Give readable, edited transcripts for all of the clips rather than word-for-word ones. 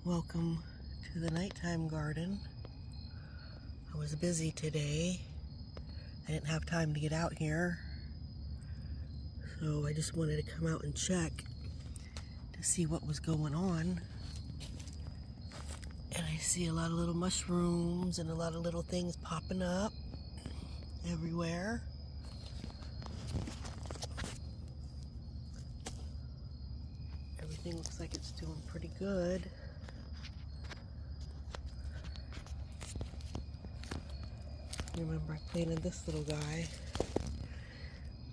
Welcome to the nighttime garden. I was busy today. I didn't have time to get out here. So I just wanted to come out and check to see what was going on. And I see a lot of little mushrooms and a lot of little things popping up everywhere. Everything looks like it's doing pretty good. Remember, I planted this little guy.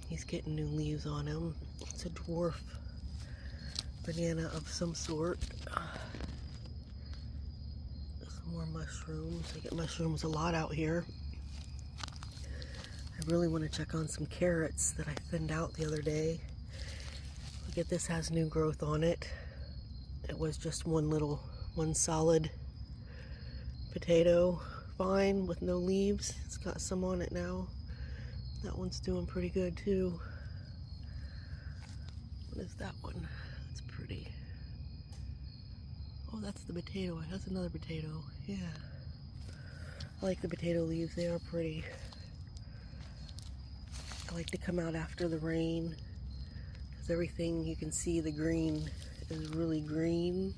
He's getting new leaves on him. It's a dwarf banana of some sort. Some more mushrooms. I get mushrooms a lot out here. I really want to check on some carrots that I thinned out the other day. Look at this, has new growth on it. It was just one solid potato vine with no leaves. It's got some on it now. That one's doing pretty good too. What is that one? That's pretty. Oh, that's the potato. That's another potato. Yeah. I like the potato leaves. They are pretty. I like to come out after the rain because everything you can see, the green is really green.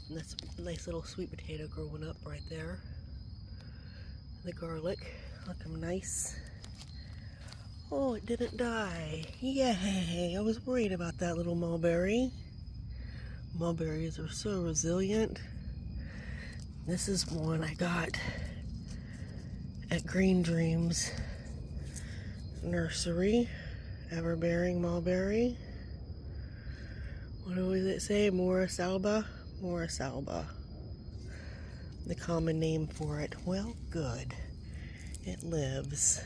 And that's a nice little sweet potato growing up right there. The garlic, looking nice. Oh, it didn't die. Yay! I was worried about that little mulberry. Mulberries are so resilient. This is one I got at Green Dreams Nursery. EVERBEARIng mulberry. What does it say? Morris alba? Morris alba, the common name for it. Well, good. It lives.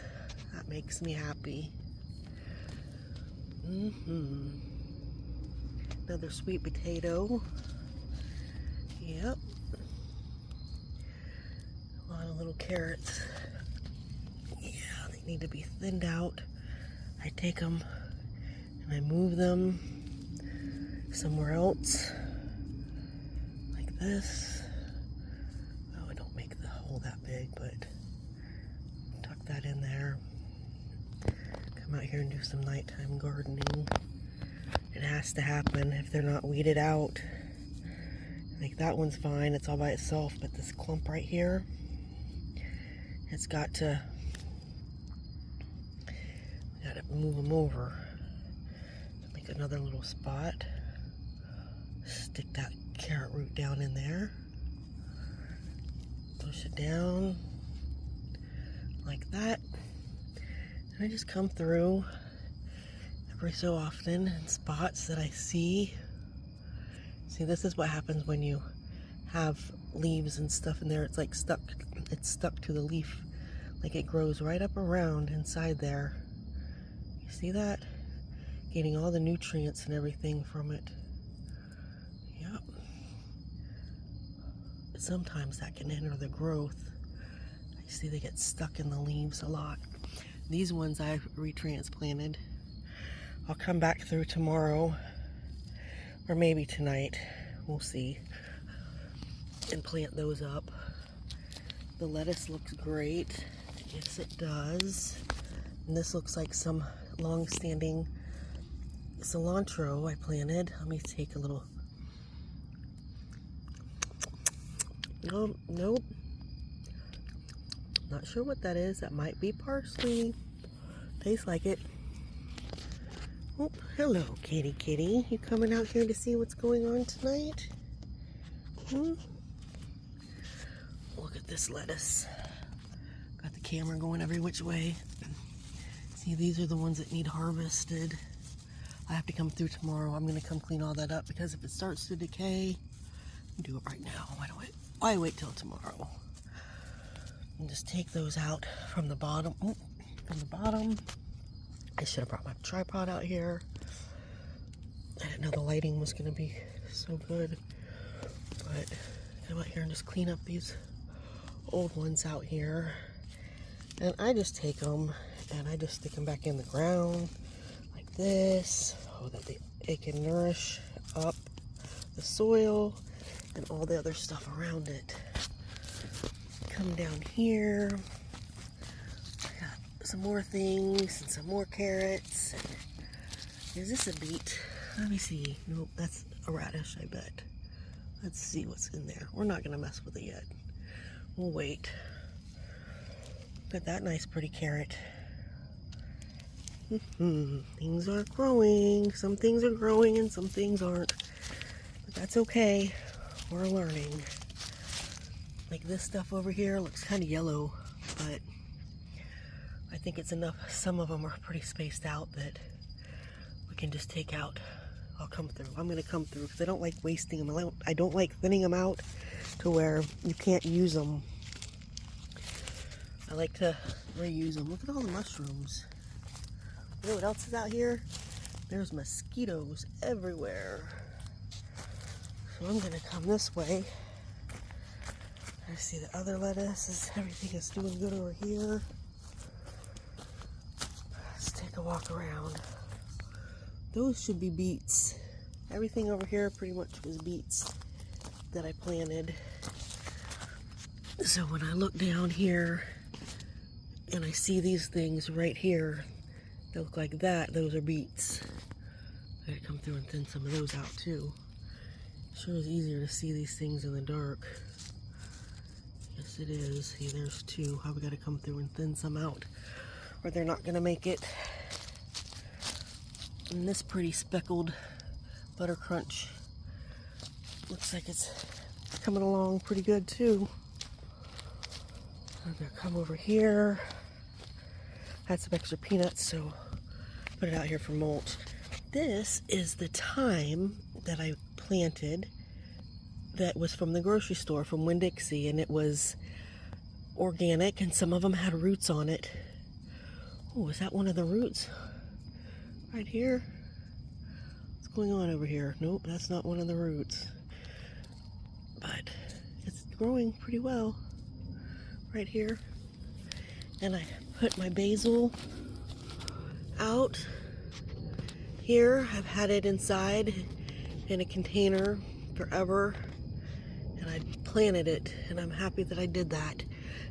That makes me happy. Another sweet potato. Yep. A lot of little carrots. Yeah, they need to be thinned out. I take them and I move them somewhere else. This. Oh, I don't make the hole that big, but tuck that in there. Come out here and do some nighttime gardening. It has to happen if they're not weeded out. Like that one's fine, it's all by itself, but this clump right here, it's got to, we gotta move them over. Make another little spot. Stick that carrot root down in there. Push it down like that. And I just come through every so often in spots that I see. See, this is what happens when you have leaves and stuff in there. It's like stuck. It's stuck to the leaf. Like it grows right up around inside there. You see that? Getting all the nutrients and everything from it. Yep. Sometimes that can hinder the growth. I see they get stuck in the leaves a lot. These ones I've retransplanted. I'll come back through tomorrow or maybe tonight. We'll see. And plant those up. The lettuce looks great. Yes, it does. And this looks like some long-standing cilantro I planted. Let me take a little. Oh, nope. Not sure what that is. That might be parsley. Tastes like it. Oh, hello, kitty kitty. You coming out here to see what's going on tonight? Look at this lettuce. Got the camera going every which way. See, these are the ones that need harvested. I have to come through tomorrow. I'm going to come clean all that up because if it starts to decay, do it right now. Why wait till tomorrow? And just take those out from the bottom. I should have brought my tripod out here. I didn't know the lighting was going to be so good. But come out here and just clean up these old ones out here. And I just take them and I just stick them back in the ground like this. Oh, that it can nourish up the soil and all the other stuff around it. Come down here. Got some more things and some more carrots. Is this a beet? Let me see. Nope, that's a radish, I bet. Let's see what's in there. We're not going to mess with it yet. We'll wait. Look at that nice pretty carrot. Things are growing. Some things are growing and some things aren't. But that's okay. We're learning. Like this stuff over here looks kind of yellow, but I think it's enough. Some of them are pretty spaced out that we can just take out. I'll come through. I'm going to come through because I don't like wasting them. I don't like thinning them out to where you can't use them. I like to reuse them. Look at all the mushrooms. You know what else is out here? There's mosquitoes everywhere. So I'm going to come this way. I see the other lettuce. Everything is doing good over here. Let's take a walk around. Those should be beets. Everything over here pretty much was beets that I planted. So when I look down here and I see these things right here, they look like that, those are beets. I gotta come through and thin some of those out too. Sure is easier to see these things in the dark. Yes it is. See, there's two. I've got to come through and thin some out or they're not gonna make it. And this pretty speckled butter crunch looks like it's coming along pretty good too. I'm gonna come over here. Had some extra peanuts, so put it out here for mulch. This is the thyme that I planted that was from the grocery store from Winn-Dixie, and it was organic, and some of them had roots on it. Oh, is that one of the roots? Right here? What's going on over here? Nope, that's not one of the roots. But it's growing pretty well right here. And I put my basil out here. I've had it inside in a container forever. And I planted it, and I'm happy that I did that.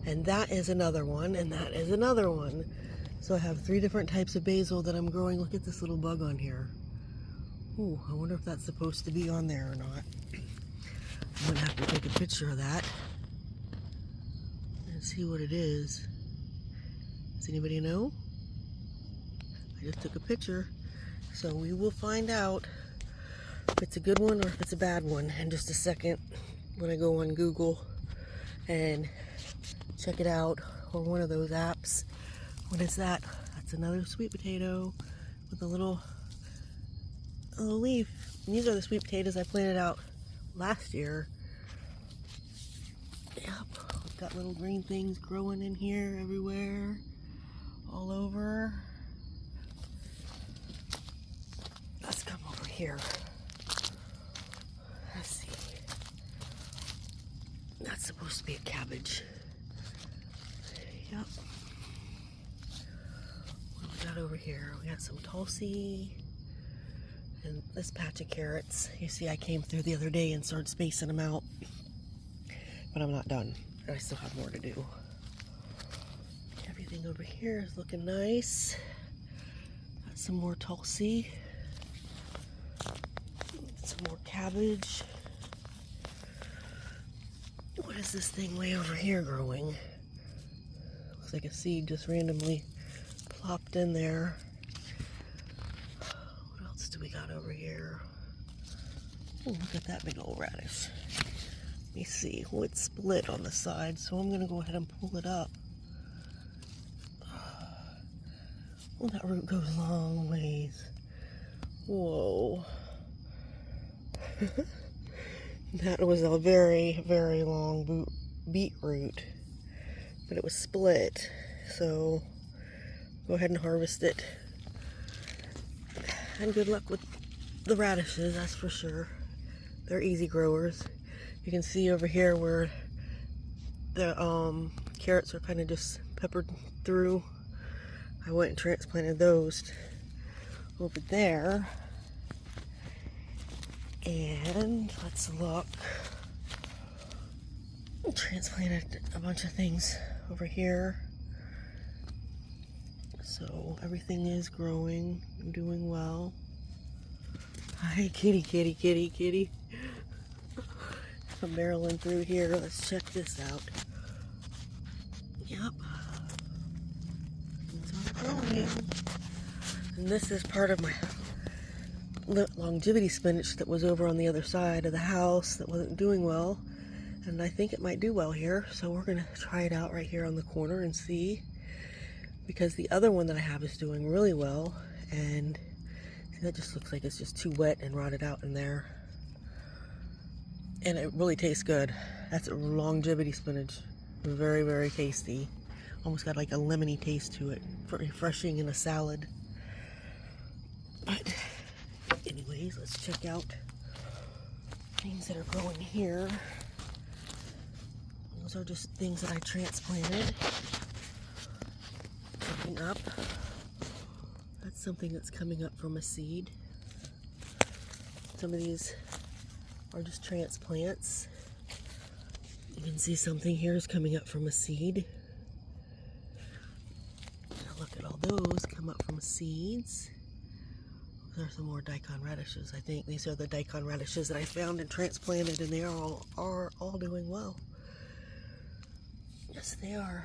And that is another one, and that is another one. So I have 3 different types of basil that I'm growing. Look at this little bug on here. Ooh, I wonder if that's supposed to be on there or not. I'm gonna have to take a picture of that and see what it is. Does anybody know? I just took a picture. So we will find out if it's a good one or if it's a bad one in just a second when I go on Google and check it out, or one of those apps. What is that? That's another sweet potato with a little leaf. And these are the sweet potatoes I planted out last year. Yep, we've got little green things growing in here everywhere, all over. Let's come over here. Let's see. That's supposed to be a cabbage. Yep. What do we got over here? We got some Tulsi and this patch of carrots. You see, I came through the other day and started spacing them out, but I'm not done. I still have more to do. Everything over here is looking nice. Got some more Tulsi. Some more cabbage. What is this thing way over here growing? Looks like a seed just randomly plopped in there. What else do we got over here? Oh, look at that big old radish. Let me see. Oh, it's split on the side, so I'm going to go ahead and pull it up. Oh, that root goes a long ways. Whoa. That was a very, very long beetroot, but it was split, so go ahead and harvest it. And good luck with the radishes, that's for sure. They're easy growers. You can see over here where the carrots are kind of just peppered through. I went and transplanted those over there. And let's look. Transplanted a bunch of things over here. So everything is growing and doing well. Hi, kitty, kitty, kitty, kitty. I'm barreling through here. Let's check this out. Yep. Things are growing. And this is part of my longevity spinach that was over on the other side of the house that wasn't doing well. And I think it might do well here. So we're going to try it out right here on the corner and see. Because the other one that I have is doing really well. And see, that just looks like it's just too wet and rotted out in there. And it really tastes good. That's a longevity spinach. Very, very tasty. Almost got like a lemony taste to it. Refreshing in a salad. But anyways, let's check out things that are growing here. Those are just things that I transplanted. Looking up. That's something that's coming up from a seed. Some of these are just transplants. You can see something here is coming up from a seed. Now look at all those come up from seeds. There are some more daikon radishes. I think these are the daikon radishes that I found and transplanted, and they are all doing well. Yes, they are.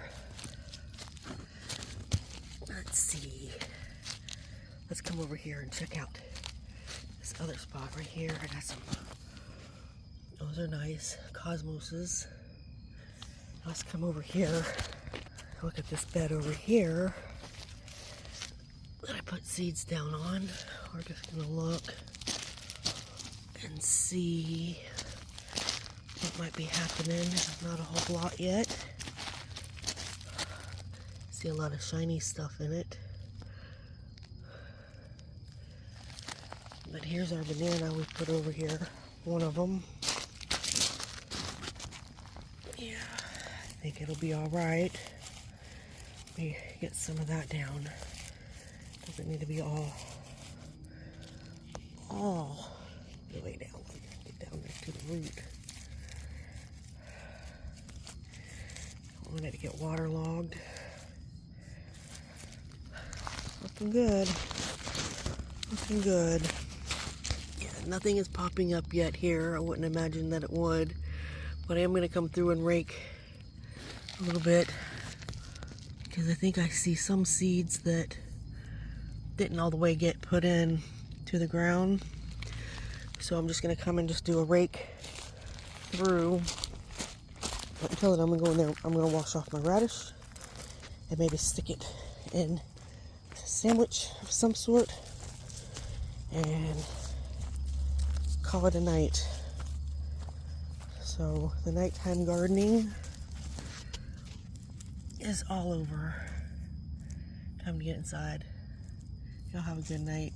Let's see. Let's come over here and check out this other spot right here. I got some. Those are nice cosmoses. Let's come over here. Look at this bed over here that I put seeds down on. We're just gonna look and see what might be happening. Not a whole lot yet. See a lot of shiny stuff in it. But here's our banana we put over here. One of them. Yeah, I think it'll be all right. Let me get some of that down. Doesn't need to be all the way down. Get down there to the root. Don't want it to get waterlogged. Looking good. Looking good. Yeah, nothing is popping up yet here. I wouldn't imagine that it would. But I am going to come through and rake a little bit. Because I think I see some seeds that didn't all the way get put in to the ground. So I'm just going to come and just do a rake through. Until then, I'm going to go in there. I'm going to wash off my radish. And maybe stick it in a sandwich of some sort. And call it a night. So the nighttime gardening is all over. Time to get inside. Y'all have a good night.